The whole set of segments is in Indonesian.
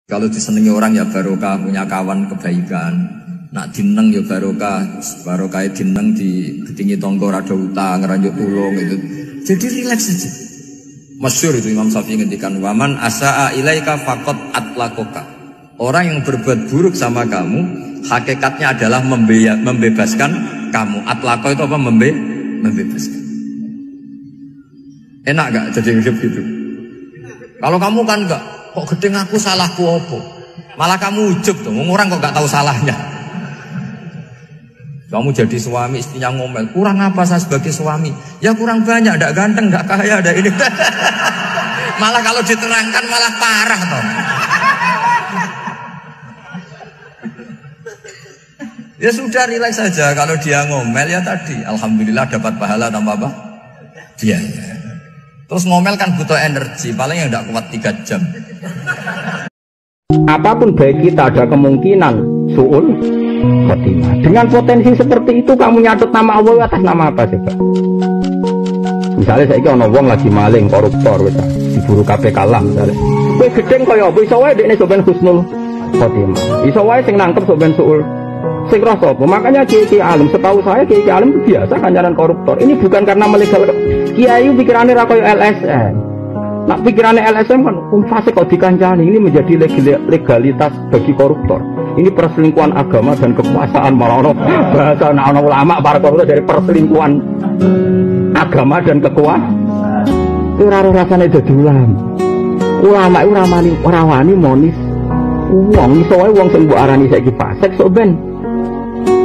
Kalau disenengi orang ya barokah, punya kawan kebaikan. Nak dineng ya barokah, barokah dineng di gedingi tonggo rada utang, ngeranjuk tulung itu. Jadi rileks saja. Masyhur itu Imam Syafi'i ngendikan, waman asaa ilaika faqad atlakoka. Orang yang berbuat buruk sama kamu, hakikatnya adalah membebaskan kamu. Atlako itu apa? Membebaskan. Enak gak jadi hidup gitu? Kalau kamu kan enggak, kok gedeng aku salahku apa? Malah kamu ujub tuh, orang kok gak tahu salahnya. Kamu jadi suami, istrinya ngomel, kurang apa saya sebagai suami? Ya kurang banyak, gak ganteng, gak kaya, ada ini. Malah kalau diterangkan malah parah toh. Ya sudah rileks saja, kalau dia ngomel ya tadi, alhamdulillah dapat pahala tanpa apa? Dia. Terus ngomel kan butuh energi, paling yang tidak kuat 3 jam. Apapun baik kita ada kemungkinan su'ul khotimah. Dengan potensi seperti itu kamu nyatut nama Allah atas nama apa coba? Misalnya saya ini orang lagi maling, koruptor, diburu KPK lah misalnya. Kowe gedeng kaya apa? Iso wae dekne soben husnul khotimah. Iso wae sing nangkep soben su'ul. Sing rasa apa? Makanya kiai alim, setahu saya kiai alim itu biasa kancaran koruptor. Ini bukan karena melegal. Kiai pikirannya ra koyo LSM. Nak pikirannya LSM kan fasik kok dikancani. Ini menjadi legalitas bagi koruptor. Ini perselingkuhan agama dan kekuasaan, malah ono bahasa ana ulama para koruptor dari perselingkuhan agama dan kekuasaan. Itu rasane dadi ulama. Ulama itu ora wani monis wong iso wae wong sing mbok arani saiki fasik sok ben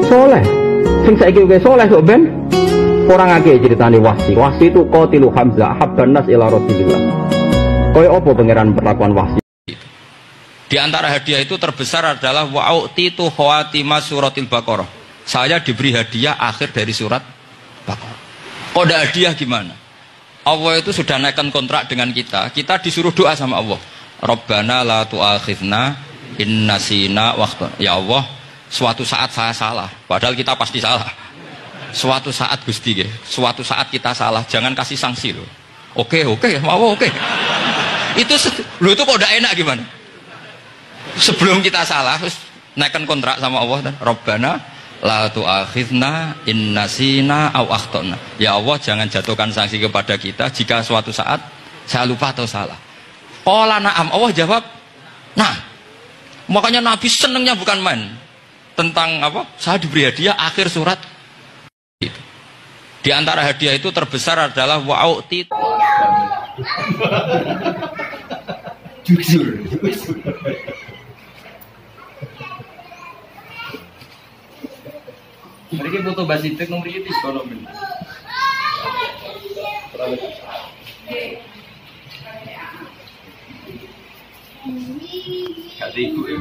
soleh. Sing saiki wis soleh sok ben orang akeh ceritane Wahsi. Wahsi itu qatilu Hamzah habban nas ila Rasulillah. Kaya apa pangeran perlakuan Wahsi? Di antara hadiah itu terbesar adalah wa'utitu khawatimah suratil Baqarah. Saya diberi hadiah akhir dari surat Baqarah. Kode hadiah gimana? Allah itu sudah naikkan kontrak dengan kita. Kita disuruh doa sama Allah. Rabbana la tu'akhidna in nasina waktu. Ya Allah, suatu saat saya salah. Padahal kita pasti salah. Suatu saat Gusti, suatu saat kita salah, jangan kasih sanksi loh. Oke, mau oke. Itu lu itu kok udah enak gimana? Sebelum kita salah, terus naikkan kontrak sama Allah dan Rabbana la tu'akhidna in nasina aw akhtana. Ya Allah, jangan jatuhkan sanksi kepada kita jika suatu saat saya lupa atau salah. Qala na'am, Allah jawab, nah. Makanya Nabi senengnya bukan main tentang apa? Saya diberi hadiah akhir surat. Di antara hadiah itu terbesar adalah wa'uti. Jujur. Mereka butuh basitek nomor itu kalau benar. Katiku ya.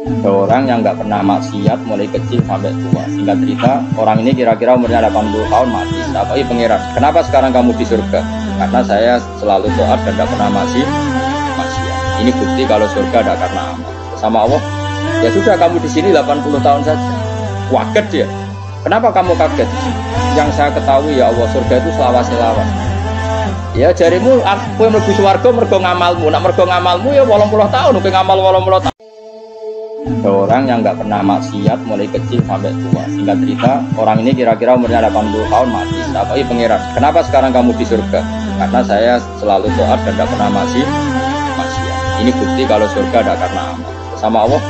Seorang yang nggak pernah maksiat mulai kecil sampai tua. Singkat cerita, orang ini kira-kira umurnya 80 tahun mati. Tapi pangeran, kenapa sekarang kamu di surga? Karena saya selalu taat dan tidak pernah maksiat. Ini bukti kalau surga ada karena amal. Sama Allah, ya sudah kamu di sini 80 tahun saja. Kaget dia. Kenapa kamu kaget? Yang saya ketahui ya Allah, surga itu selawas-selawas. Ya jarimu aku yang mlebu swarga mergo ngamalmu. Nak mergo ngamalmu ya 80 tahun, kowe ngamal 80 tahun. Seorang yang nggak pernah maksiat mulai kecil sampai tua. Singkat cerita, orang ini kira-kira umurnya 80 tahun mati. Tapi pangeran, kenapa sekarang kamu di surga? Karena saya selalu taat dan tidak pernah maksiat. Ini bukti kalau surga ada karena amal. Sama Allah,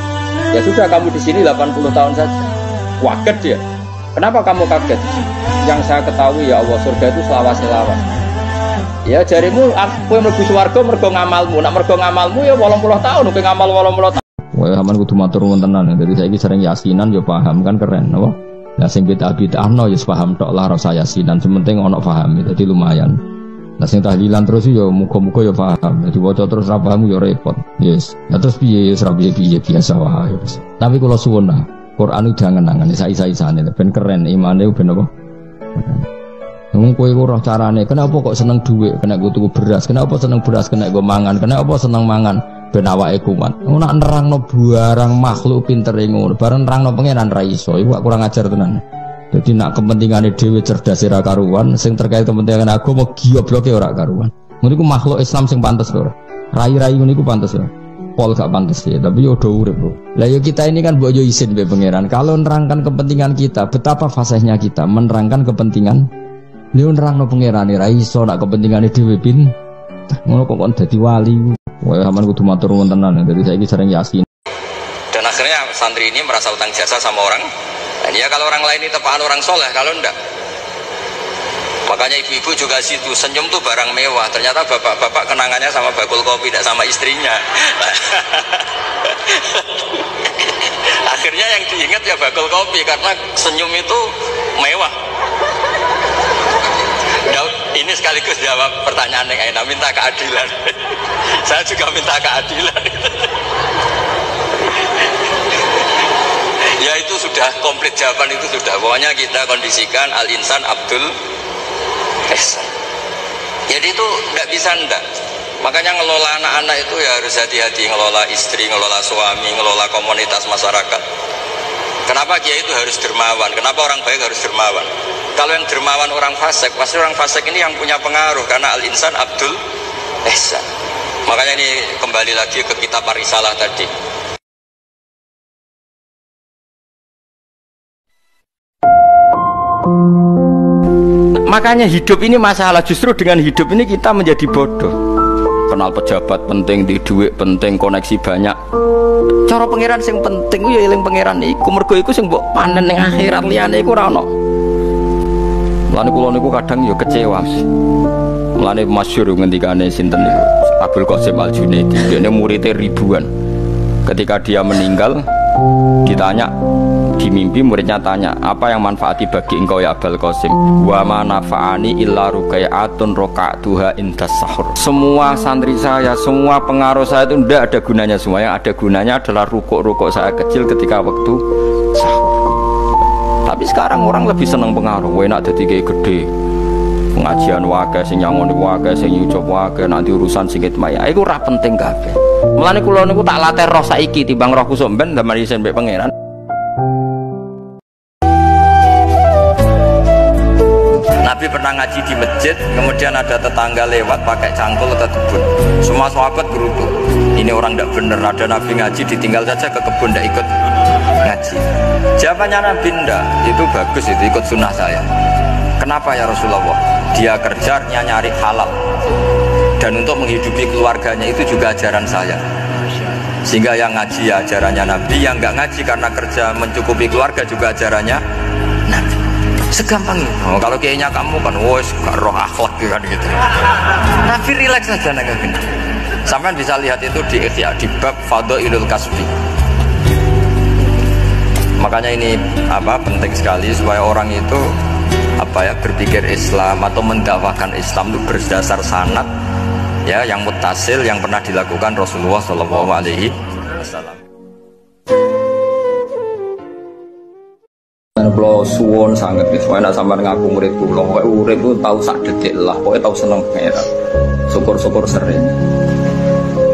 ya sudah kamu di sini 80 tahun saja. Kaget dia. Kenapa kamu kaget? Yang saya ketahui ya Allah, surga itu selawas-selawas. Ya jarimu aku yang mlebu swarga mergo ngamalmu. Nak mergo ngamalmu ya 80 tahun, kowe ngamal 80 tahun. Wah, aman kudu matur nuwun tenan. Jadi saiki sering yasinan ya paham kan keren apa? Lah sing bid'ah-bid'ahno ya paham tok lah rasa yasinan, sementing ana paham dadi lumayan. Lah sing tahlilan terus ya muga-muga ya paham. Dadi waca terus ra paham ya repot. Yes. Ya terus piye ora piye biasa wae wis. Tapi kula suwun lah, Quran udah ngenangan isa-isane ben keren imane ben apa? Wong kowe ora carane, kenapa kok seneng dhuwit, kena go tuku beras, kenapa seneng beras, kena go mangan, kenapa seneng mangan, ben awake kuat. Nek nerangno barang makhluk pintere ngono, bareng nerangno pangeran ra iso, iku kurang ajar tenan. Jadi nak kepentingane dhewe cerdas ora karuan, sing terkait kepentingan agama gobloke ora karuan. Ngono iku makhluk Islam sing pantes lho. Rai-rai ngono iku pantes lho. Pol gak pantes ya, tapi yo do urip, Bro. Lah yo kita ini kan mbok yo isin be pangeran. Kalau nerangkan kepentingan kita, betapa fasihnya kita menerangkan kepentingan. Lho nerangno pangeran ra iso nak kepentingane dhewe pin. Ngono kok dadi wali. Wah, sampean kudu matur nuwun tenan. Dadi saiki sering yasin. Dan akhirnya santri ini merasa utang jasa sama orang. Dan ya kalau orang lain itu tepaan orang soleh, kalau enggak. Makanya ibu-ibu juga situ, senyum tuh barang mewah. Ternyata bapak-bapak kenangannya sama bakul kopi, tidak sama istrinya. Akhirnya yang diingat ya bakul kopi, karena senyum itu mewah. Ini sekaligus jawab pertanyaan yang Aina, minta keadilan. Saya juga minta keadilan. Ya itu sudah komplit, jawaban itu sudah. Pokoknya kita kondisikan al-insan Abdul Ihsan. Jadi itu nggak bisa ndak. Makanya ngelola anak-anak itu ya harus hati-hati, ngelola istri, ngelola suami, ngelola komunitas masyarakat. Kenapa kiai itu harus dermawan? Kenapa orang baik harus dermawan? Kalau yang dermawan orang fasik, pasti orang fasik ini yang punya pengaruh, karena al-insan Abdul Ihsan. Makanya ini kembali lagi ke kitab Ar-Risalah tadi. Makanya hidup ini masalah, justru dengan hidup ini kita menjadi bodoh. Kenal pejabat penting, di duit penting, koneksi banyak. Cara pangeran sing penting ku ya eling pangeran iku, mergo iku sing mbok panen ning akhirat, liyane iku ora ono. Mulane kula niku kadang ya kecewa. Mulane masyhur ngendikane sinten niku Abdul Qasim Al-Junaidi, dene muridé ribuan. Ketika dia meninggal, ditanya di mimpi, muridnya tanya, apa yang manfaati bagi engkau ya Abul Qasim? Wa ma nafa'ani illa rukai'atun roka'tuha indas sahur. Semua santri saya, semua pengaruh saya itu tidak ada gunanya semua. Yang ada gunanya adalah rukuk-rukuk saya kecil ketika waktu sahur. Tapi sekarang orang lebih senang pengaruh. Enak dadi gede, pengajian wae, sing nyangoni wae, sing nyucup wae, nanti urusan singit maya. Iku ora penting kabeh. Mulane kula niku tak latih roh saiki timbang roh kusuk ben ndamel isin mbek pangeran. Nabi pernah ngaji di masjid, kemudian ada tetangga lewat pakai cangkul ke kebun. Semua sahabat gerutu. Ini orang tidak benar, ada Nabi ngaji ditinggal saja ke kebun, tidak ikut ngaji. Jawabannya Nabi tidak, itu bagus, itu ikut sunnah saya. Kenapa ya Rasulullah? Dia kerjanya nyari halal. Dan untuk menghidupi keluarganya itu juga ajaran saya. Sehingga yang ngaji ya ajarannya Nabi, yang nggak ngaji karena kerja mencukupi keluarga juga ajarannya Nabi. Segampang itu. Oh, kalau kayaknya kamu kan wes gak roh akhlak kan gitu. Nabi rileks aja nengin. Sampai bisa lihat itu di Ikhya, di bab Fadhailul Kasbi. Makanya ini penting sekali supaya orang itu berpikir Islam atau mendakwakan Islam itu berdasar sanad ya yang muttasil yang pernah dilakukan Rasulullah Shallallahu Alaihi Wasallam. Kalau suwon sangat, soalnya sampai ngaku murid pulau, urip itu tahu sak detik lah, pokoknya tahu seneng pangeran, syukur-syukur sering.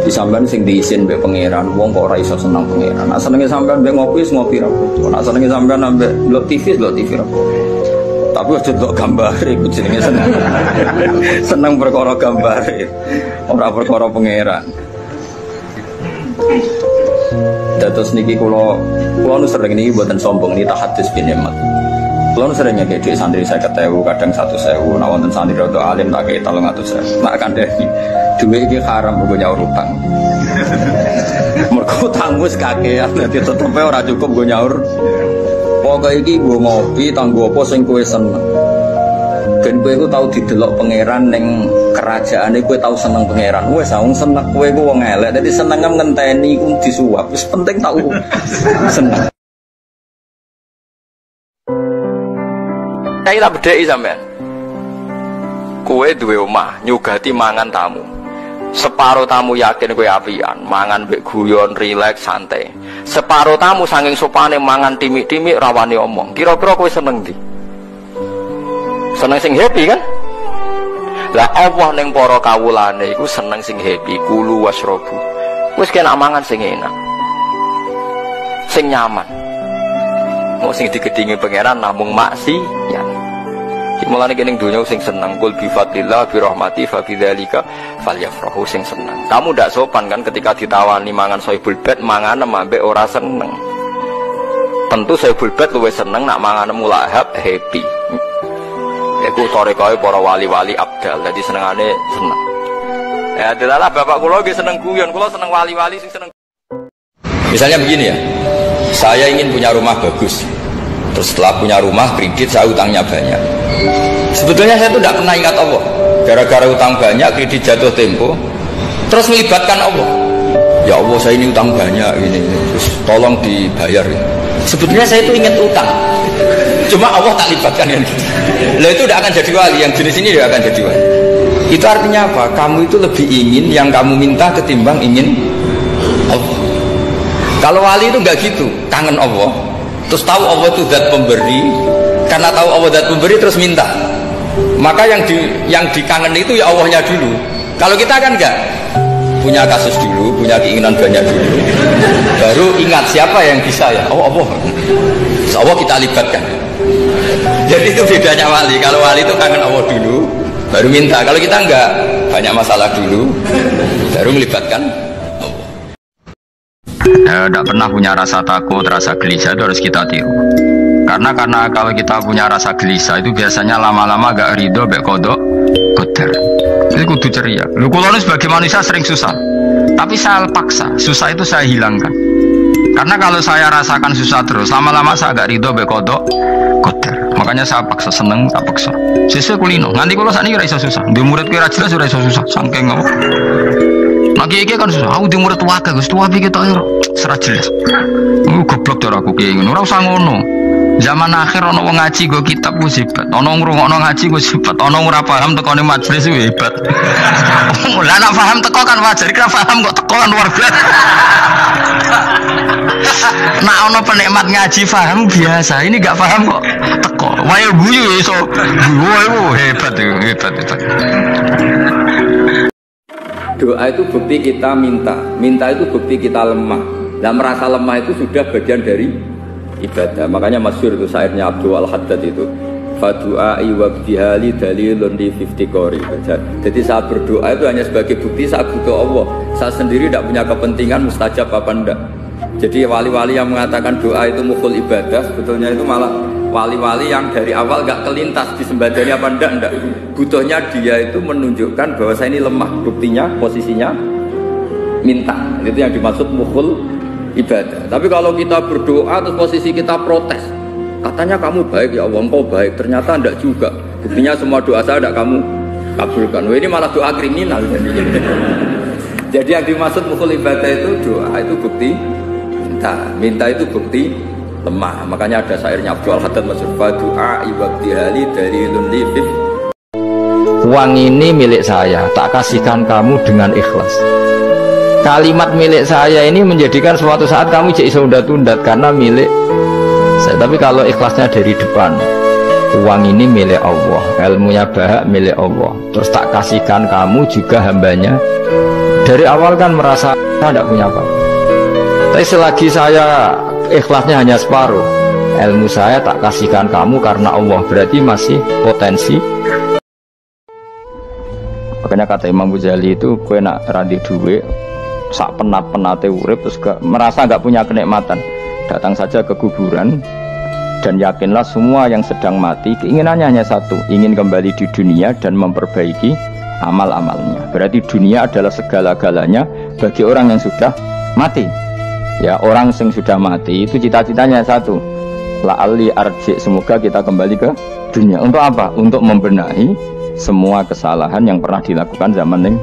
Di sampean sing diisin be pangeran, wong kok ora iso seneng pangeran. Nak senenge sampean be ngopi ra apa. Nak senenge sampean ambek delok TV ra apa. Tapi aja delok gambare iku jenenge seneng. Seneng perkara gambare, ora perkara pangeran. Terus niki kulo nu sering niki buatan sombong ini tahadus bin nikmat. Kulo nu sering ngekek dhuwit santri 50.000, kadang 100.000. Nek wonten santri rada alim tak kei 300.000. Nek kandhani dhuwit iki haram kanggo nyaur utang. Mergo utangmu wis kakean dadi tetepe ora cukup nggo nyaur. Pokoke iki nggo ngopi tanggo apa sing kowe seneng. Ben kowe iku tau didelok pangeran ning kerajaane, kowe tau seneng pangeran. Wis wong seneng kowe iku wong elek, dadi senenge ngenteni iku disuap. Wis penting tau seneng. Kayak tak bedheki sampean. Kowe duwe omah, nyugati mangan tamu. Separo tamu yakin kowe apian, mangan mbek guyon, rileks, santai. Separo tamu saking sopane mangan timik-timik rawani omong. Kira-kira kowe seneng ndi? Seneng sing happy kan? Lah Allah ning para kawulane iku seneng sing happy, kulu wasrobu. Wis kena mangan sing enak. Sing nyaman. Mau sing digedhingi pangeran namung maksiat. Mulane kene dunya sing seneng kul bi fadlillah bi rahmati fa bidzalika falyafrahu sing seneng. Kamu ndak sopan kan ketika ditawani mangan soibul bed mangan ambek ora seneng. Tentu soibul bed luwih seneng nak mangan mulahab happy. Iku torikoe para wali-wali abdal. Dadi senengane seneng. Ya adalah bapak kula nggih seneng guyon, kula seneng wali-wali sing seneng. Misalnya begini ya. Saya ingin punya rumah bagus. Terus setelah punya rumah kredit saya utangnya banyak. Sebetulnya saya itu tidak pernah ingat Allah. Gara-gara utang banyak kredit jatuh tempo. Terus melibatkan Allah. Ya Allah saya ini utang banyak ini. Terus tolong dibayar. Sebetulnya saya itu ingat utang. Cuma Allah tak libatkan yang gitu. Lah itu tidak akan jadi wali. Yang jenis ini tidak akan jadi wali. Itu artinya apa? Kamu itu lebih ingin yang kamu minta ketimbang ingin Allah. Kalau wali itu enggak gitu. Kangen Allah. Terus tahu Allah itu zat pemberi, karena tahu Allah zat pemberi terus minta. Maka yang dikangen itu ya Allahnya dulu. Kalau kita kan enggak, punya kasus dulu, punya keinginan banyak dulu, baru ingat siapa yang bisa ya Allah. Allah kita libatkan. Jadi itu bedanya wali. Kalau wali itu kangen Allah dulu, baru minta. Kalau kita enggak, banyak masalah dulu, baru melibatkan. Tidak pernah punya rasa takut, rasa gelisah itu harus kita tiru. Karena kalau kita punya rasa gelisah itu biasanya lama-lama agak ridho, baik kodok, kodar. Itu kudu ceria. Lu kalau sebagai manusia sering susah, tapi saya paksa, susah itu saya hilangkan. Karena kalau saya rasakan susah terus, lama-lama saya agak ridho, baik kodok, kodar. Makanya saya paksa, seneng, tak paksa. Sesuai kulino. Nanti kalau saat ini rasa susah, di murid kira jelas sudah susah, sangking ngomong. Lagi kan susah. Aku di murid tua Gus, tua pikir tak serah jelas. Goblok cara aku kiye ngono. Ora usah ngono. Zaman akhir ana wong ngaji go kitab ku hebat. Ana ngrungokno ngaji ku hebat. Ana ora paham tekone majelis ku hebat. Lah nek paham teko kan wajar, kira paham kok teko kan luar biasa. Nek ana penikmat ngaji paham biasa. Ini enggak paham kok teko. Wae guyu iso. Guyu hebat. Doa itu bukti kita minta itu bukti kita lemah. Dan merasa lemah itu sudah bagian dari ibadah. Makanya masyhur itu syairnya Abdul Al-Haddad itu. Fadu'ai wabdihali dalilun di 50 qori. Jadi saat berdoa itu hanya sebagai bukti saat butuh Allah. Saya sendiri tidak punya kepentingan mustajab apa enggak. Jadi wali-wali yang mengatakan doa itu mukhul ibadah, sebetulnya itu malah wali-wali yang dari awal gak kelintas disembadani apa enggak. Butuhnya dia itu menunjukkan bahwa saya ini lemah. Buktinya posisinya minta. Itu yang dimaksud mukhul ibadah. Tapi kalau kita berdoa terus posisi kita protes, katanya kamu baik ya Allah, engkau baik, ternyata enggak juga. Buktinya semua doa saya enggak kamu kabulkan. Wah, ini malah doa kriminal. Jadi yang dimaksud mukhul ibadah itu doa itu bukti minta itu bukti lemah. Makanya ada syairnya Abdul Haddad masyhur, doa ibadihali dalilun lifif. Uang ini milik saya, tak kasihkan kamu dengan ikhlas. Kalimat milik saya ini menjadikan suatu saat kamu jadi undat-undat karena milik saya. Tapi kalau ikhlasnya dari depan, uang ini milik Allah, ilmunya bahak milik Allah, terus tak kasihkan kamu juga hambanya. Dari awal kan merasa saya tidak punya apa-apa. Tapi selagi saya ikhlasnya hanya separuh, ilmu saya tak kasihkan kamu karena Allah, berarti masih potensi. Makanya kata Imam Ghazali itu, gue nak randi duit sak penat-penate urip terus merasa gak punya kenikmatan, datang saja ke kuburan dan yakinlah semua yang sedang mati keinginannya hanya satu, ingin kembali di dunia dan memperbaiki amal-amalnya. Berarti dunia adalah segala-galanya bagi orang yang sudah mati. Ya, orang yang sudah mati itu cita-citanya satu, la'alli arji, semoga kita kembali ke dunia. Untuk apa? Untuk membenahi semua kesalahan yang pernah dilakukan zaman yang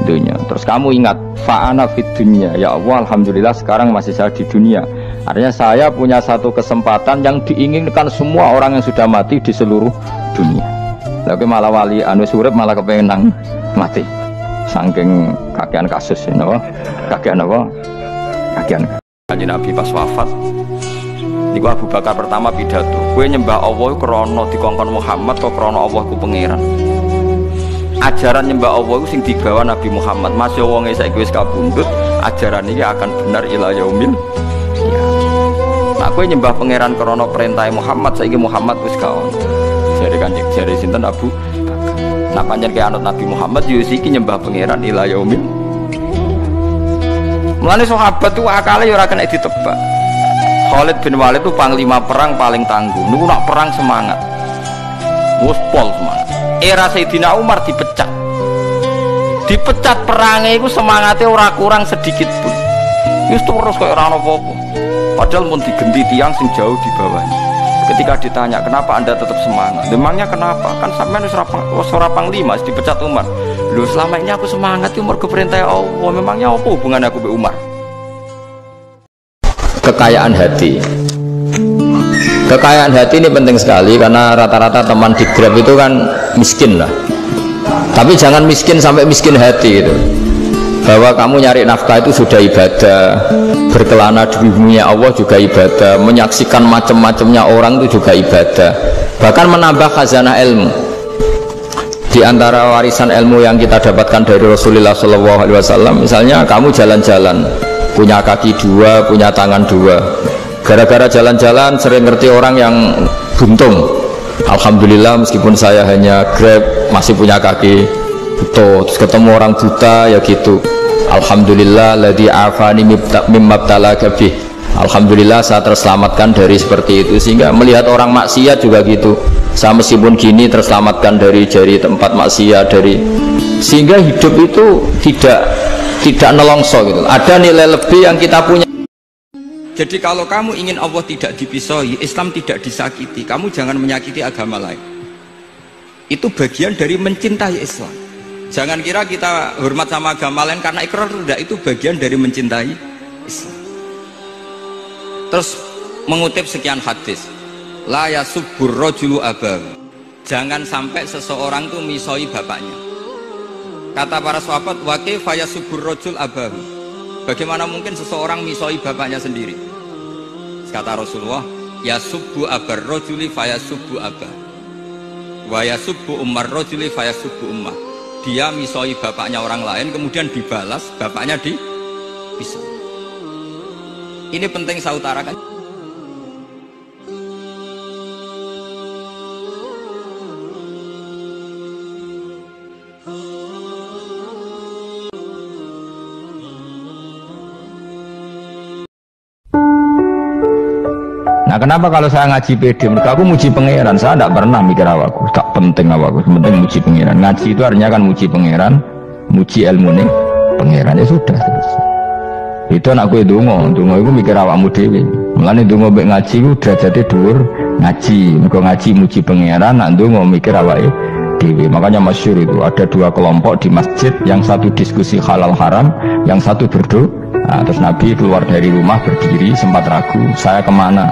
dunia. Terus kamu ingat, fa'ana fid dunya, ya Allah alhamdulillah sekarang masih saya di dunia. Artinya saya punya satu kesempatan yang diinginkan semua orang yang sudah mati di seluruh dunia. Tapi malah wali anu surip malah kepengen nang mati. Saking kakean kasus ini, kakean apa? Kakean. Kanjeng Nabi pas wafat, niku Abu Bakar pertama pidato, kowe nyembah Allah krana dikongkon Muhammad kok krana Allah ku pangeran. Ajaran nyembah Allah sing digawa Nabi Muhammad, masih wonge saiki wis kabundut, ajaran iki akan benar ila yaumil qiyamah. Nah kowe nyembah pangeran krana perintah Muhammad, saiki Muhammad wis gak ono. Jadi Kanjeng jare sinten Abu Bakar. Nah pancen ke anut Nabi Muhammad yo iki nyembah pangeran ila yaumil. Mulane sahabat tuh akale yo ora kena ditebak. Khalid bin Walid itu panglima perang paling tangguh. Niku nak perang semangat. Wes pol semangat. Era Sayyidina Umar dipecat. Dipecat perangnya itu semangatnya ora kurang sedikit pun. Wis terus kayak ora ono apa-apa. Padahal pun digenti tiang sing jauh di bawahnya. Ketika ditanya kenapa anda tetap semangat, memangnya kenapa? Kan sampean wis ora panglima, dipecat Umar. Loh selama ini aku semangat Umar ke perintah Allah. Memangnya apa hubungan aku be Umar? Kekayaan hati. Kekayaan hati ini penting sekali karena rata-rata teman di Grab itu kan miskin lah. Tapi jangan miskin sampai miskin hati itu. Bahwa kamu nyari nafkah itu sudah ibadah, berkelana di bumi Allah juga ibadah, menyaksikan macam-macamnya orang itu juga ibadah, bahkan menambah khazanah ilmu. Di antara warisan ilmu yang kita dapatkan dari Rasulullah SAW, misalnya kamu jalan-jalan, punya kaki dua, punya tangan dua, gara-gara jalan-jalan sering ngerti orang yang buntung. Alhamdulillah meskipun saya hanya Grab masih punya kaki buta, terus ketemu orang buta ya gitu. Alhamdulillah ladzi afani mimma btalaka bih. Alhamdulillah saya terselamatkan dari seperti itu. Sehingga melihat orang maksiat juga gitu. Saya meskipun gini terselamatkan dari tempat maksiat, dari sehingga hidup itu tidak nelongso gitu. Ada nilai lebih yang kita punya. Jadi kalau kamu ingin Allah tidak dipisahi, Islam tidak disakiti, kamu jangan menyakiti agama lain. Itu bagian dari mencintai Islam. Jangan kira kita hormat sama agama lain karena ikrar, tidak, itu bagian dari mencintai Islam. Terus mengutip sekian hadis, la yasubbur rajulu abahu. Jangan sampai seseorang tuh misoi bapaknya. Kata para sahabat, wa kaifa yasubbur rajul abahu. Bagaimana mungkin seseorang misoi bapaknya sendiri? Kata Rasulullah, yasubbu abar rajuli fayasubbu abah. Wa yasubbu ummar rajuli fayasubbu ummah. Dia misoi bapaknya orang lain kemudian dibalas bapaknya dipisah. Ini penting saya utarakan. Nah kenapa kalau saya ngaji PD, mereka aku muji pangeran, saya tidak pernah mikir awakku, tak penting awakku, penting muji pangeran. Ngaji itu artinya kan muji pangeran, muji ilmu nih pangeran, ya sudah selesai. Itu anakku itu dongo itu mikir awakmu dewi. Mulane dongo mbek ngaji itu derajate dhuwur ngaji, mergo ngaji muji pangeran, nak dongo mikir awake dewi. Makanya masyhur itu ada dua kelompok di masjid, yang satu diskusi halal haram, yang satu berdoa. Nah, terus Nabi keluar dari rumah berdiri, sempat ragu, saya kemana?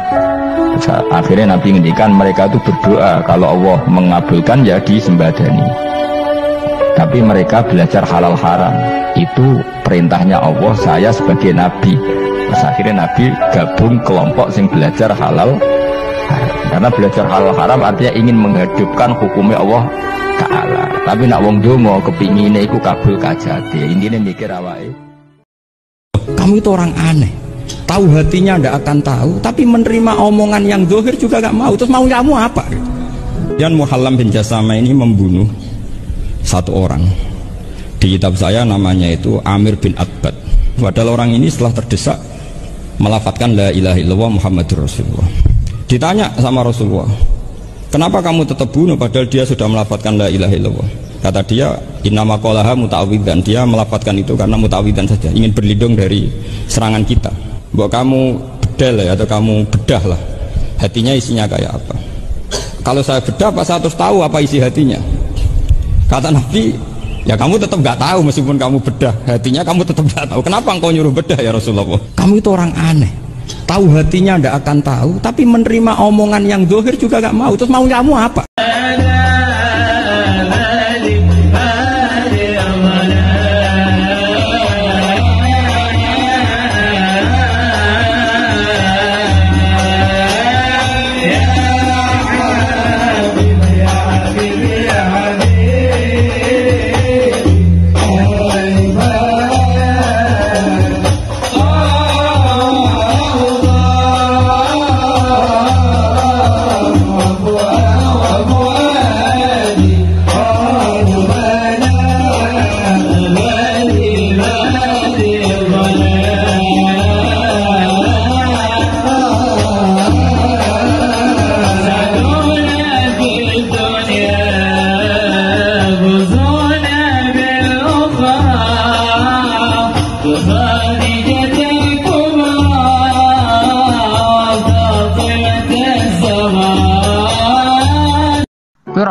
Terus, akhirnya Nabi ngendikan mereka itu berdoa, kalau Allah mengabulkan ya disembadani. Tapi mereka belajar halal haram, itu perintahnya Allah, saya sebagai Nabi. Terus akhirnya Nabi gabung kelompok yang belajar halal haram. Karena belajar halal haram artinya ingin menghidupkan hukumnya Allah Ta'ala. Tapi nak wong dongo kepinginnya itu kabul kajati, intinya mikir awake. Kamu itu orang aneh, tahu hatinya ndak akan tahu, tapi menerima omongan yang zahir juga gak mau. Terus mau kamu apa? Yan Muhallam bin Jasama ini membunuh satu orang. Di kitab saya namanya itu Amir bin Atbad. Padahal orang ini setelah terdesak melafadzkan la ilaha illallah Muhammadur Rasulullah. Ditanya sama Rasulullah, kenapa kamu tetap bunuh padahal dia sudah melafadzkan la ilaha illallah? Kata dia, innama qalaha muta'awwidzan. Dia melafadzkan itu karena muta'awwidzan saja, ingin berlindung dari serangan kita. Bahwa kamu bedal ya, atau kamu bedah lah hatinya isinya kayak apa. Kalau saya bedah, apa saya terus tahu apa isi hatinya? Kata Nabi, ya kamu tetap gak tahu meskipun kamu bedah hatinya, kamu tetap gak tahu. Kenapa engkau nyuruh bedah ya Rasulullah? Kamu itu orang aneh, tahu hatinya ndak akan tahu, tapi menerima omongan yang zahir juga gak mau. Terus mau kamu apa?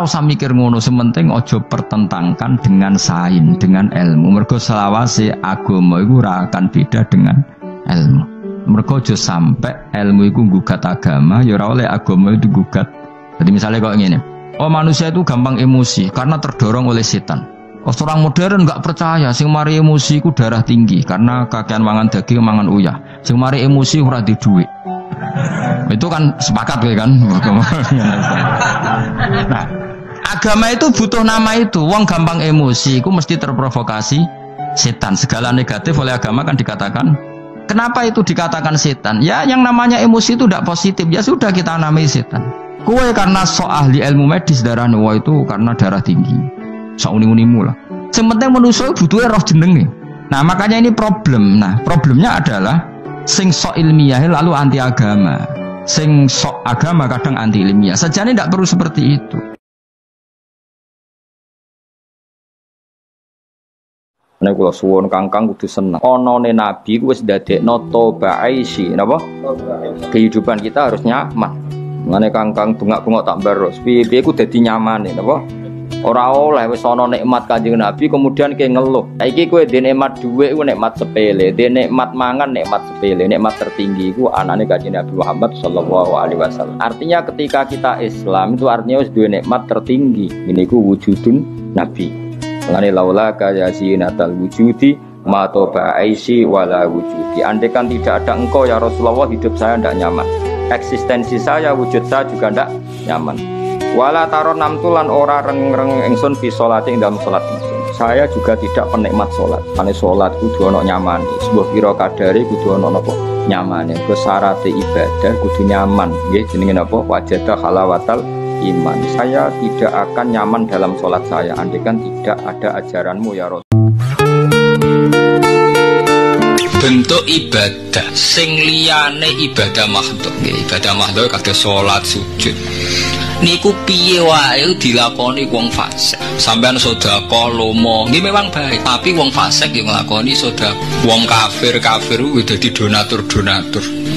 usah mikir ngono, sementing ojo pertentangkan dengan sains, dengan ilmu. Mergo selawase agama iku ora akan beda dengan ilmu. Mergo aja sampai ilmu iku nggugat agama, ya ora oleh agama itu gugat. Jadi misalnya kok ngene, oh manusia itu gampang emosi karena terdorong oleh setan. Orang modern nggak percaya, sing mari emosi ku darah tinggi karena kakean mangan daging, mangan uyah. Sing mari emosi ora di duit. Itu kan sepakat kan? Nah, agama itu butuh nama itu. Wong gampang emosi, ku mesti terprovokasi setan. Segala negatif oleh agama kan dikatakan. Kenapa itu dikatakan setan? Ya, yang namanya emosi itu tidak positif. Ya sudah kita namai setan. Kue karena so ahli ilmu medis darah nuwa itu karena darah tinggi. Sauni-unimu lah. Sementing manusia butuhnya roh jenenge. Nah makanya ini problem. Nah problemnya adalah sing sok ilmiah lalu anti agama, sing sok agama kadang anti ilmiah. Sejane tidak perlu seperti itu. Nek kula suwun Kangkang kudu seneng. Onone nabi ku wis ndadekno tobaisi, napa? Kehidupan kita harus nyaman. Ngene Kangkang bengak-bengok tak baros. Piye-piye ku dadi nyamane, napa? Ora oleh wis ana nikmat Kanjeng Nabi kemudian ke ngeluh. Saiki kowe dhe nikmat dhuwit ku nikmat sepele, dhe nikmat mangan nikmat sepele, nikmat tertinggi ku anane Kanjeng Nabi Muhammad sallallahu alaihi wasallam. Artinya ketika kita Islam itu artinya wis duwe nikmat tertinggi. Niku wujudun Nabi. Lane laula kaya zinatal wujudi ma toba aisi wala wujudi. Andaikan tidak ada engkau ya Rasulullah, hidup saya tidak nyaman. Eksistensi saya, wujud saya juga tidak nyaman. Wala taron namtulan ora reng-reng ingsun fi sholati ing dalam salat ingsun. Saya juga tidak penikmat salat. Ane salat kudu ana nyamane. Sebuah pira kadare kudu ana napa nyamane. Ku syaratte ibadah kudu nyaman. Nggih jenenge napa? Wajada halawatal iman. Saya tidak akan nyaman dalam salat saya andaikan tidak ada ajaranmu ya Rasul. Bentuk ibadah sing liyane ibadah makhluk. Nggih, ibadah makhluk kados salat, sujud. Niku piye wae dilakoni wong fasik. Sampeyan sedekah lomo, nggih memang baik, tapi wong fasik yang nglakoni sedekah. Wong kafir kuwi dadi donatur.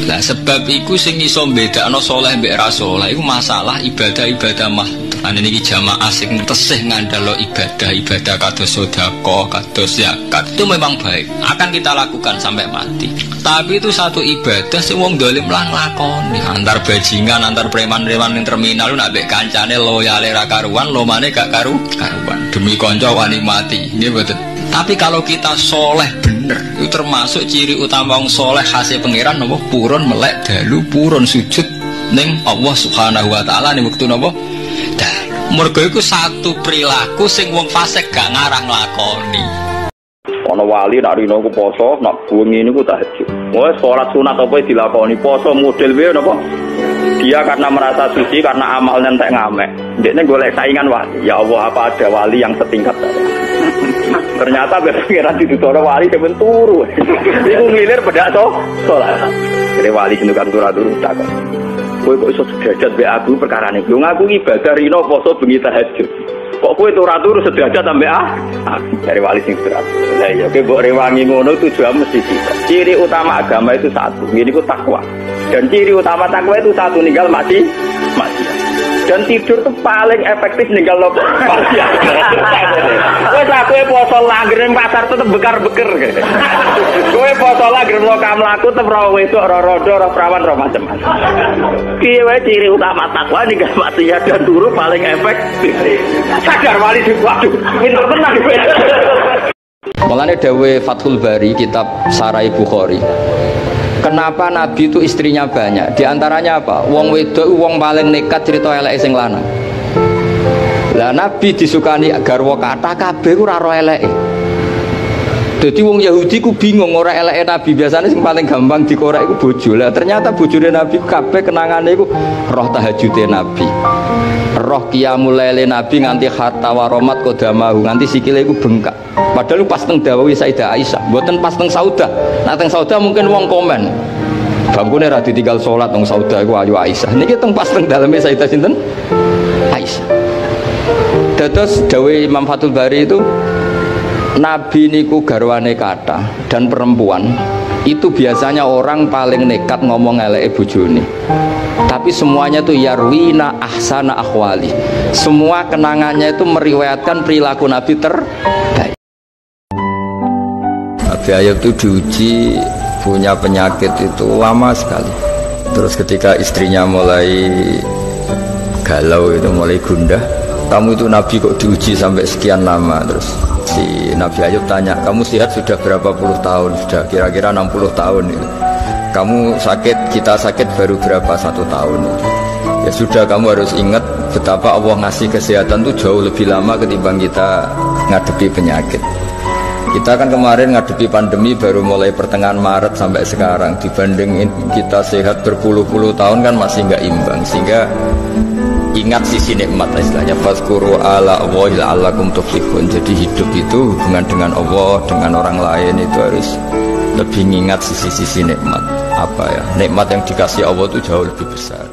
Lah sebab iku sing iso mbedakno saleh mbek ra saleh iku masalah ibadah mah. Ane niki jamaah sing tesih ngandalo ibadah kados sedekah, kados zakat itu memang baik, akan kita lakukan sampai mati. Tapi itu satu ibadah sing wong dolim lah nglakoni, antar bajingan, antar preman-preman ning terminal nak mbek kancane loyale ra karuan, lomane gak karuan. Demi kanca wani mati. Nggih mboten. Tapi kalau kita soleh bener, itu termasuk ciri utama wong soleh khase pangeran napa purun melek dalu, purun sujud ning Allah Subhanahu wa taala ning wektu napa? Mergo iku satu perilaku sing wong fasik gak ngarah nglakoni. Ana wali nak rino ku poso, nak bengi niku tahajud. Wes salat sunat apa dilakoni, poso model piye napa? Dia karena merasa suci karena amalnya entek ngamek. Dekne golek saingan wali. Ya Allah, apa ada wali yang setingkat saya? Ternyata pengiran dituturo wali demen turu. Iku ngilir bedak to salat. Jadi wali sing tukang turu takon. Kowe kok iso sederajat mbek aku perkarane. Lho ngaku ibadah rino poso bengi tahajud. Kok kowe ora turu sederajat ambek dari wali sing berat. Lah iya kowe mbok rewangi ngono tujuan mesti bisa. Ciri utama agama itu satu, ngene iku takwa. Dan ciri utama takwa itu satu, ninggal maksiat. Dan tidur itu paling efektif ninggal maksiat. Wes aku poso langgar ning pasar tetep bekar-beker. Kowe poso langgar mloka mlaku tetep ora wedok, ora rodo, ora prawan, ora macam-macam. Piye wae ciri utama takwa ninggal maksiat dan turu paling efektif. Sadar wali di waduh, pinter tenan. Mulane dawuh Fathul Bari kitab Sarai Bukhari. Kenapa Nabi itu istrinya banyak? Di antaranya apa? Wong wedok wong paling nekat cerita eleke sing lanang. Lah Nabi disukani garwa kathah kabeh ora ro eleke. Dadi wong Yahudi ku bingung ora eleke Nabi, biasanya sing paling gampang dikorek iku bojo. Lah ternyata bojone Nabi kabeh kenangane iku roh tahajude Nabi. Roh qiyamul lail Nabi nganti hatta waromat qadamahu, nganti sikile iku bengkak. Padahal pas teng dawuh Sayyidah Aisyah, mboten pas teng Saudah. Nah teng Saudah mungkin wong komen. Bangkune ra ditinggal salat teng Saudah iku ayu Aisyah. Niki teng pas teng daleme Sayyidah sinten? Aisyah. Dados dawuh Imam Fathul Bari itu Nabi niku garwane kathah dan perempuan Itu biasanya orang paling nekat ngomong eleke bojone. Tapi semuanya itu yarwina ahsana akhwali. Semua kenangannya itu meriwayatkan perilaku Nabi terbaik. Nabi Ayub itu diuji punya penyakit itu lama sekali. Terus ketika istrinya mulai galau itu, mulai gundah, kamu itu Nabi kok diuji sampai sekian lama? Terus si Nabi Ayub tanya, kamu sehat sudah berapa puluh tahun? Sudah kira-kira 60 tahun itu. Kamu sakit, kita sakit baru berapa, 1 tahun itu. Ya sudah, kamu harus ingat betapa Allah ngasih kesehatan itu jauh lebih lama ketimbang kita ngadepi penyakit. Kita kan kemarin ngadepi pandemi baru mulai pertengahan Maret sampai sekarang, dibandingin kita sehat berpuluh-puluh tahun kan masih nggak imbang. Sehingga ingat sisi nikmat istilahnya, fazkuru ala Allahi la'allakum tuflihun. Jadi hidup itu hubungan dengan Allah, dengan orang lain itu harus lebih mengingat sisi-sisi nikmat. Apa ya, nikmat yang dikasih Allah itu jauh lebih besar.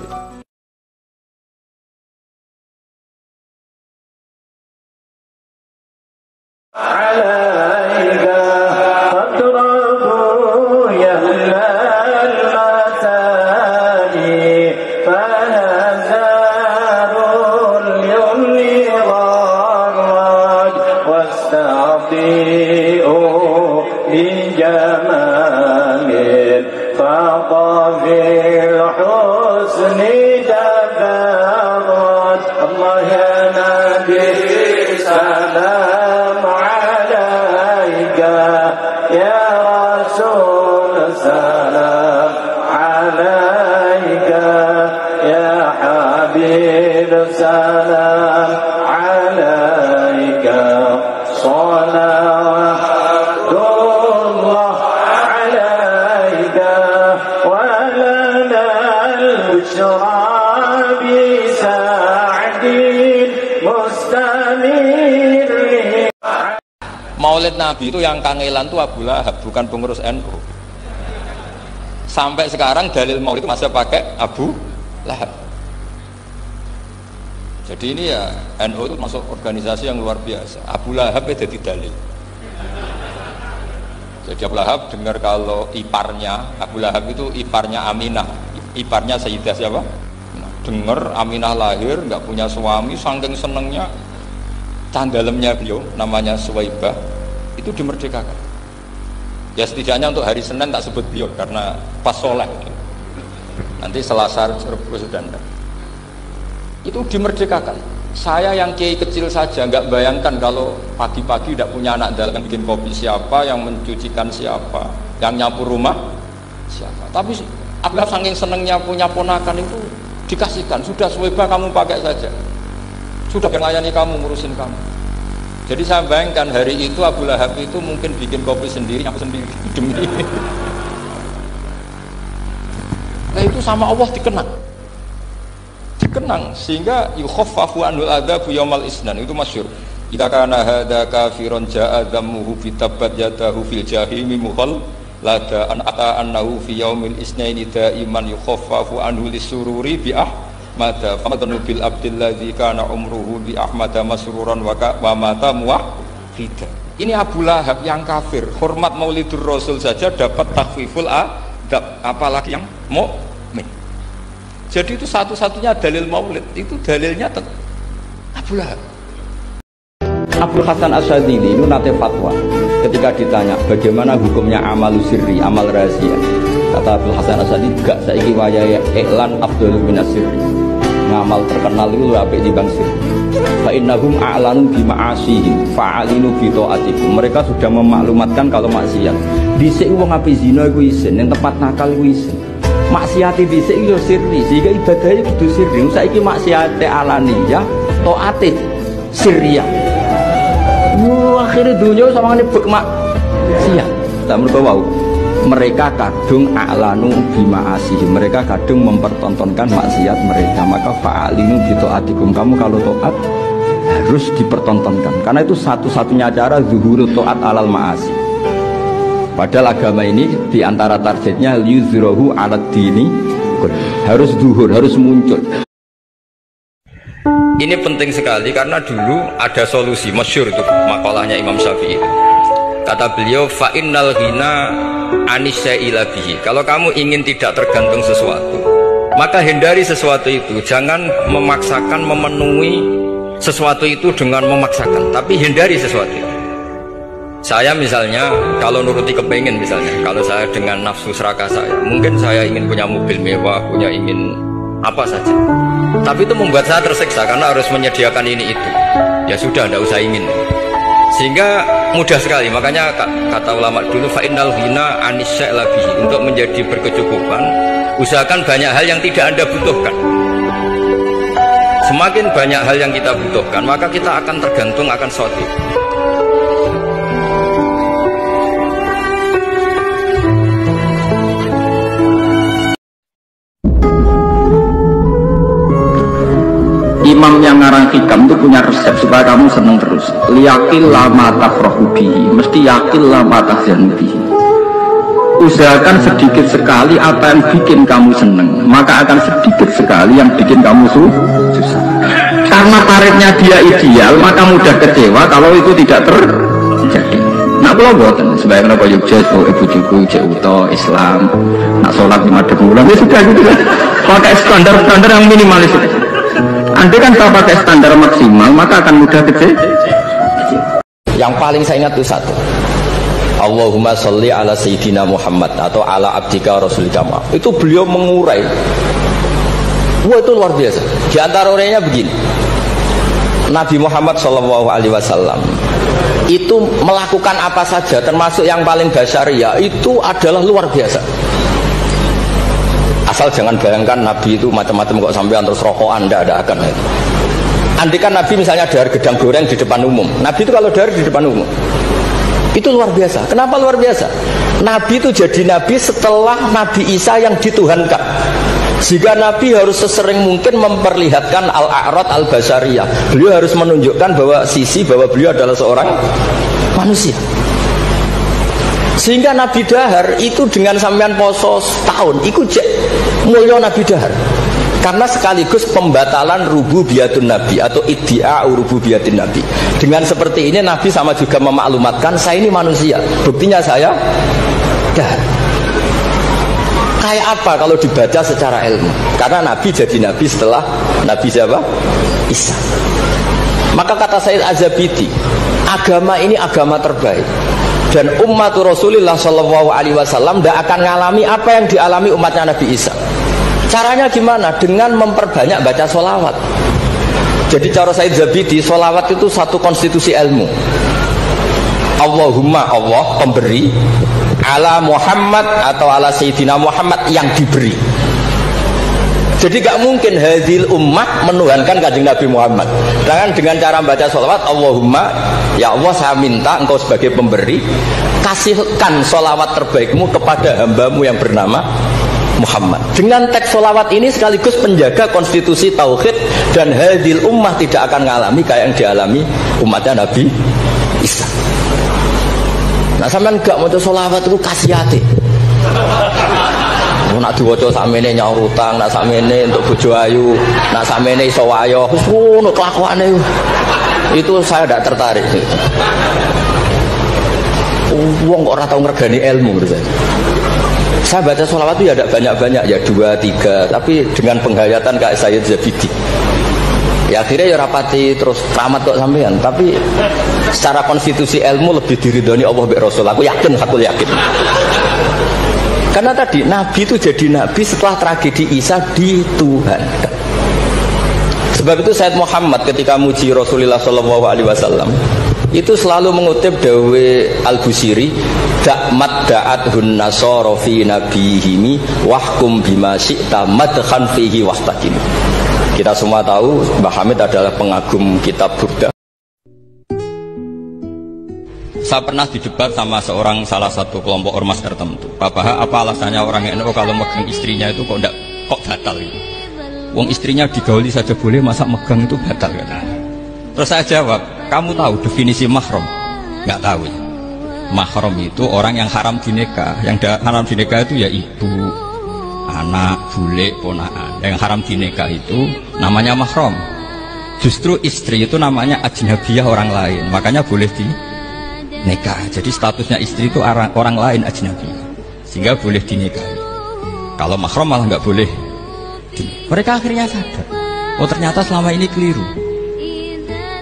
Maulid Nabi itu yang kangelan itu Abu Lahab, bukan pengurus NU. Sampai sekarang dalil maulid itu masih pakai Abu Lahab. Jadi ini ya, NU itu masuk organisasi yang luar biasa. Abu Lahab itu jadi dalil. Jadi Abu Lahab dengar kalau iparnya, Abu Lahab itu iparnya Aminah, iparnya Sayyidah siapa? Dengar Aminah lahir, nggak punya suami, saking senengnya candalemnya beliau, namanya Suwaibah, itu dimerdekakan. Ya setidaknya untuk hari Senin tak sebut beliau karena pas soleh. Nanti Selasa Rebus dan itu dimerdekakan. Saya yang kiai kecil saja nggak bayangkan kalau pagi-pagi tidak punya anak dalam, bikin kopi siapa, yang mencucikan siapa, yang nyapu rumah siapa. Tapi Abdullah saking senengnya punya ponakan itu dikasihkan. Sudah Suwaibah kamu pakai saja. Sudah melayani kamu, ngurusin kamu. Jadi saya bayangkan hari itu Abu Lahab itu mungkin bikin kopi sendiri, nyapu sendiri demi ini. Nah itu sama Allah dikenang sehingga yukhaffafu anhul adzabu yaumal isnan, itu masyhur. Idza kana hadza kafiron ja'a dhammuhu bi tabbat yadahu fil jahimi mukhal lada an ata annahu fi yaumil isnaini daiman yukhaffafu anhu lisururi bi mata famadnu bil abdilladzi kana umruhu bi ahmada masruran wa mata muwahhida. Ini Abu Lahab yang kafir, hormat Maulidur Rasul saja dapat takhfiful adab, apalagi yang mukmin. Jadi itu satu-satunya dalil Maulid, itu dalilnya Abu Lahab. Abdul Hasan Asyadzili itu nate fatwa ketika ditanya bagaimana hukumnya amalu sirri, amal rahasia. Kata Abdul Hasan Asyadzili, gak saiki wayahe iklan afdhalul minas sirri. Ngamal terkenal itu lebih apik dibanding sirri. Fa innahum a'lanu bi ma'asihim fa'alinu bi ta'atikum. Mereka sudah memaklumatkan kalau maksiat. Dhisik wong ape zina iku isin, ning tempat nakal iku isin. Maksiate dhisik yo sirri, sehingga ibadahnya kudu sirri. Saiki maksiate alaniyah, taate sirriyah. Akhirnya dunia sama ini bermaksiat. Tak mereka wow. Mereka kadung a'lanu bima asihim, mereka kadung mempertontonkan maksiat mereka. Maka fa'alinu bito'atikum, kamu kalau to'at harus dipertontonkan, karena itu satu-satunya cara zuhurut to'at alal ma'asi. Padahal agama ini diantara targetnya liyuzrohu alat dini, harus zuhur, harus muncul. Ini penting sekali karena dulu ada solusi masyhur itu makalahnya Imam Syafi'i. Kata beliau, fa innal ghina anisya'ila bihi. Kalau kamu ingin tidak tergantung sesuatu, maka hindari sesuatu itu. Jangan memaksakan memenuhi sesuatu itu dengan memaksakan, tapi hindari sesuatu itu. Saya misalnya kalau nuruti kepengen, misalnya kalau saya dengan nafsu serakah saya, mungkin saya ingin punya mobil mewah, ingin apa saja, tapi itu membuat saya tersiksa karena harus menyediakan ini itu. Ya sudah, tidak usah ingin, sehingga mudah sekali. Makanya kata ulama dulu, fa innal ghina anisya'la bihi. Untuk menjadi berkecukupan, usahakan banyak hal yang tidak Anda butuhkan. Semakin banyak hal yang kita butuhkan, maka kita akan tergantung akan sesuatu. Imam yang ngarang hikam itu punya resep supaya kamu seneng terus. Liyakil lama tafrahu bihi, mesti yakil lama tahzanu bihi. Usahakan sedikit sekali apa yang bikin kamu seneng, maka akan sedikit sekali yang bikin kamu susah. Karena tarifnya dia ideal, maka mudah kecewa kalau itu tidak terjadi. Nak kula boten sebaiknya kaya Yogya ibu juku Uto Islam, nak sholat 5 bulan ya sudah gitu kan. Pakai standar-standar yang minimalis. Andai kan saya pakai standar maksimal, maka akan mudah kecil. Yang paling saya ingat itu satu, Allahumma sholli ala Sayyidina Muhammad atau ala abdika rasulika. Itu beliau mengurai. Wah, itu luar biasa. Di antara urainya begini, Nabi Muhammad SAW itu melakukan apa saja, termasuk yang paling basyariah, itu adalah luar biasa. Asal jangan bayangkan Nabi itu macam-macam kok sampean terus rokokan, ada akan. Andai kan Nabi misalnya dahar gedang goreng di depan umum, Nabi itu kalau dahar di depan umum itu luar biasa. Kenapa luar biasa? Nabi itu jadi Nabi setelah Nabi Isa yang dituhankan, sehingga Nabi harus sesering mungkin memperlihatkan al-a'rad al-basyariyah. Beliau harus menunjukkan bahwa beliau adalah seorang manusia. Sehingga Nabi dahar itu dengan sampean poso setahun iku jek mulya Nabi dahar. Karena sekaligus pembatalan rububiyatun Nabi atau iddia rububiyatin Nabi. Dengan seperti ini Nabi sama juga memaklumatkan saya ini manusia. Buktinya saya dahar. Kayak apa kalau dibaca secara ilmu? Karena Nabi jadi Nabi setelah Nabi siapa? Isa. Maka kata Sayyid Az-Zabidi, agama ini agama terbaik. Dan umat Rasulullah SAW tidak akan mengalami apa yang dialami umatnya Nabi Isa. Caranya gimana? Dengan memperbanyak baca sholawat. Jadi cara Sayyid Zabidi, sholawat itu satu konstitusi ilmu. Allahumma, Allah pemberi, ala Muhammad atau ala Sayyidina Muhammad yang diberi. Jadi gak mungkin hadil ummah menuhankan kanjeng Nabi Muhammad. Dengan cara baca sholawat, Allahumma, ya Allah saya minta engkau sebagai pemberi, kasihkan sholawat terbaikmu kepada hambamu yang bernama Muhammad. Dengan teks sholawat ini sekaligus penjaga konstitusi tauhid, dan hadil ummah tidak akan mengalami kayak yang dialami umatnya Nabi Isa. Nah sampean gak mau sholawat itu kasih hati. Nak diwaca sakmene nyaur utang, nak sakmene untuk bojo ayu, nak sakmene iso wayo, wis ngono kelakuane. Itu saya tidak tertarik. Wong kok ora tau ngregani ilmu menurut saya. Saya baca sholawat itu ya tidak banyak-banyak, ya 2, 3, tapi dengan penghayatan kayak Sayyid Zabidi. Ya akhirnya ya rapati terus keramat kok sampean, tapi secara konstitusi ilmu lebih diridhoni Allah mbek Rasul. Aku yakin. Karena tadi Nabi itu jadi Nabi setelah tragedi Isa dituhankan. Sebab itu Sayyid Muhammad ketika muji Rasulullah SAW itu selalu mengutip dawe Al-Busiri, da'mat da'athun nasara fi nabihimi wahkum bima syi'ta madkhan fihi wastaqim. Kita semua tahu Mbah Hamid adalah pengagum kitab Burda. Saya pernah didebat sama salah satu kelompok ormas tertentu. Pak Baha, apa alasannya orang NU kalau megang istrinya itu kok batal gitu? Wong istrinya digauli saja boleh, masa megang itu batal kan? Terus saya jawab, kamu tahu definisi mahram? Nggak tahu ya. Mahram itu orang yang haram dinikah. Yang haram dinikah itu ya ibu, anak, bule, ponakan. Yang haram dinikah itu namanya mahram. Justru istri itu namanya ajnabiyah, orang lain. Makanya boleh nikah. Jadi statusnya istri itu orang lain ajnabi, sehingga boleh dinikahi. Kalau mahram malah nggak boleh. Mereka akhirnya sadar, oh ternyata selama ini keliru.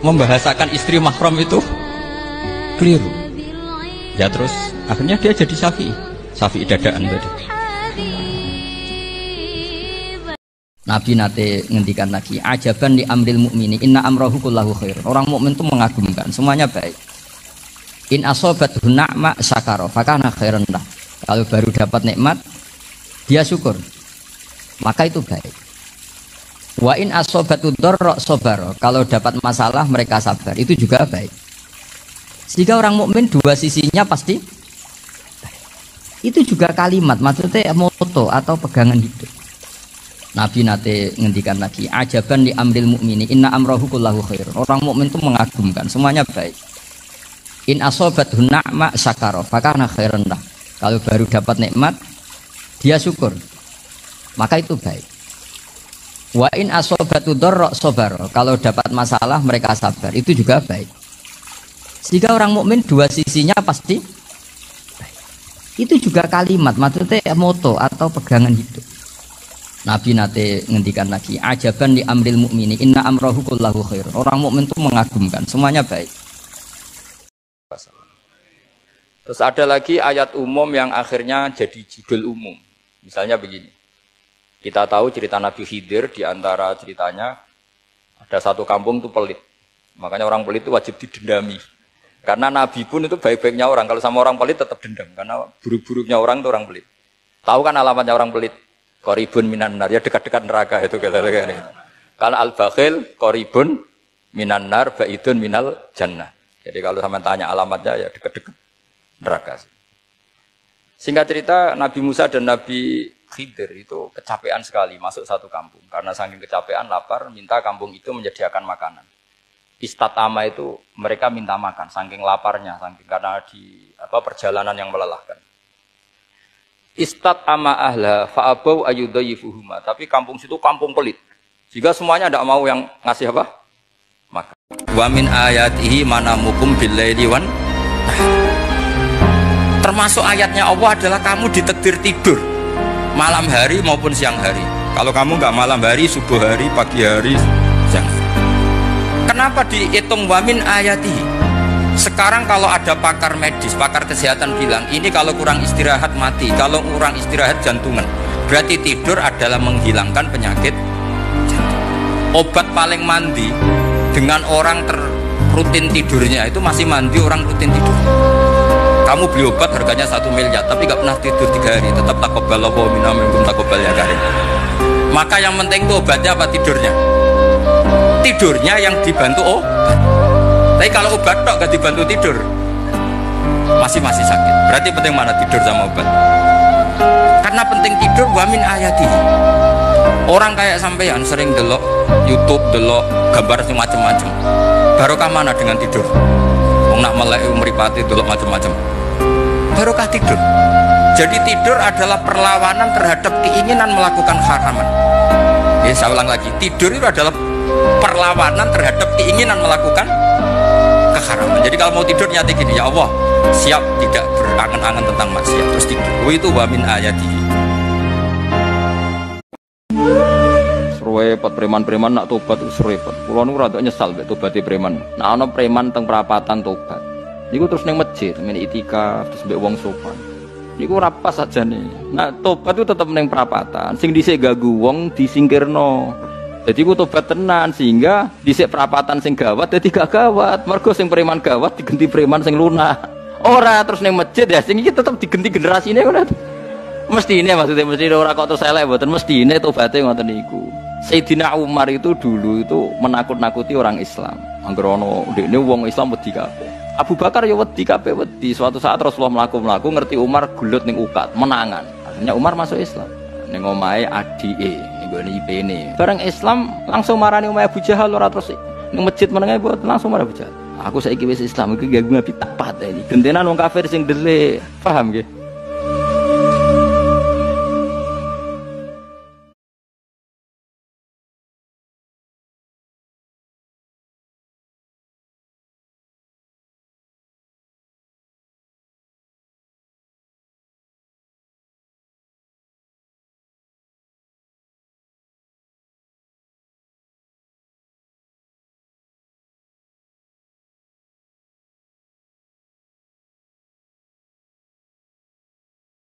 Membahasakan istri mahram itu keliru. Ya terus akhirnya dia jadi Syafi'i dadaan tadi. Nabi nate ngendikan lagi, ajaban li amril mukmini inna amrahu kullahu khair. Orang mukmin itu mengagumkan, semuanya baik. In asobathu na'ma syakara fakana khairan lah. Kalau baru dapat nikmat dia syukur, maka itu baik. Wa in asobatu dharra sabara. Kalau dapat masalah mereka sabar, itu juga baik. Sehingga orang mukmin dua sisinya pasti baik. Itu juga kalimat, maksudnya moto atau pegangan hidup. Nabi nate ngendikan lagi, ajaban li amril mukmini inna amrahu kullahu khair. Orang mukmin itu mengagumkan, semuanya baik. In asobathu na'ma syakara fakana khairan lah. Kalau baru dapat nikmat dia syukur, maka itu baik. Wa in asobatu dharra sabara. Kalau dapat masalah mereka sabar, itu juga baik. Sehingga orang mukmin dua sisinya pasti baik. Itu juga kalimat, maksudnya moto atau pegangan hidup. Nabi nate ngendikan lagi, ajaban li amril mukmini inna amrahu kullahu khair. Orang mukmin itu mengagumkan, semuanya baik. Terus ada lagi ayat umum yang akhirnya jadi judul umum. Misalnya begini, kita tahu cerita Nabi Khidir, di antara ceritanya ada satu kampung itu pelit. Makanya orang pelit itu wajib didendami. Karena Nabi pun itu baik-baiknya orang, kalau sama orang pelit tetap dendam. Karena buruk-buruknya orang itu orang pelit. Tahu kan alamatnya orang pelit? Qoribun minan nar, ya dekat-dekat neraka itu kata-kata. Kalau al-bakhil qoribun minan nar, ba'idun minal jannah. Jadi kalau sama tanya alamatnya ya dekat-dekat neraka. Singkat cerita, Nabi Musa dan Nabi Khidir itu kecapean sekali masuk satu kampung. Karena saking kecapean, lapar, minta kampung itu menyediakan makanan. Istatama itu mereka minta makan, saking laparnya, saking karena di perjalanan yang melelahkan. Istatama ahla fa'abau ayyudayifuhuma. Tapi kampung situ kampung pelit. Jika semuanya tidak mau yang ngasih apa? Makan. Wa min ayatihi manamukum billaili wan. Termasuk ayatnya Allah adalah kamu ditakdir tidur malam hari maupun siang hari. Kalau kamu nggak malam hari, subuh hari, pagi hari, siang hari. Kenapa dihitung wamin ayati? Sekarang kalau ada pakar medis, pakar kesehatan bilang ini kalau kurang istirahat mati, kalau kurang istirahat jantungan. Berarti tidur adalah menghilangkan penyakit jantung. Obat paling mandi dengan orang rutin tidurnya itu masih mandi orang rutin tidur. Kamu beli obat harganya 1 miliar tapi gak pernah tidur 3 hari, tetap taqabbalallahu minna minkum taqabbal ya karim. Maka yang penting itu obatnya apa tidurnya? Tidurnya yang dibantu obat. Tapi kalau obat tok gak dibantu tidur masih sakit. Berarti penting mana tidur sama obat? Karena penting tidur wa min ayati. Orang kayak sampean sering delok YouTube, delok gambar sing macam-macam. Barokah mana dengan tidur? Wong nak melek mripate delok macam-macam. Barokah tidur. Jadi tidur adalah perlawanan terhadap keinginan melakukan haraman. Ya, saya ulang lagi, tidur itu adalah perlawanan terhadap keinginan melakukan keharaman. Jadi kalau mau tidur nyati gini, ya Allah siap tidak berangan-angan tentang maksiat, terus tidur. Itu wa min ayati. Repot preman-preman nak tobat itu repot. Kulo niku rada nyesal mek tobate preman. Nah ana preman teng perapatan tobat. Niku terus ning masjid, men itikaf terus mbek wong sopan. Niku ora pas sajane. Nah tobat itu tetep ning perapatan. Sing dhisik ganggu wong disingkirno. Jadi ku tobat tenan sehingga dhisik perapatan sing gawat dadi gak gawat. Mergo sing preman gawat diganti preman sing lunak. Ora terus ning masjid ya sing iki tetep diganti generasine ngono. Mestine maksudnya mesti ora kok terus elek mboten mestine tobaté ngoten niku. Sayyidina Umar itu dulu itu menakut-nakuti orang Islam. Angger ana ndekne wong Islam wedi kabeh. Abu Bakar ya wedi kabeh wedi. Suatu saat Rasulullah mlaku-mlaku ngerti Umar gulut ning ukat, menangan. Akhirnya Umar masuk Islam. Ning omahe adike, ning gone IP-ne. Bareng Islam langsung marani omahe Abu Jahal ora terus ning masjid menenge langsung marani Abu Jahal. Aku saiki wis Islam iki gak ngapi tak pateni. Gentenan wong kafir sing delik. Paham nggih?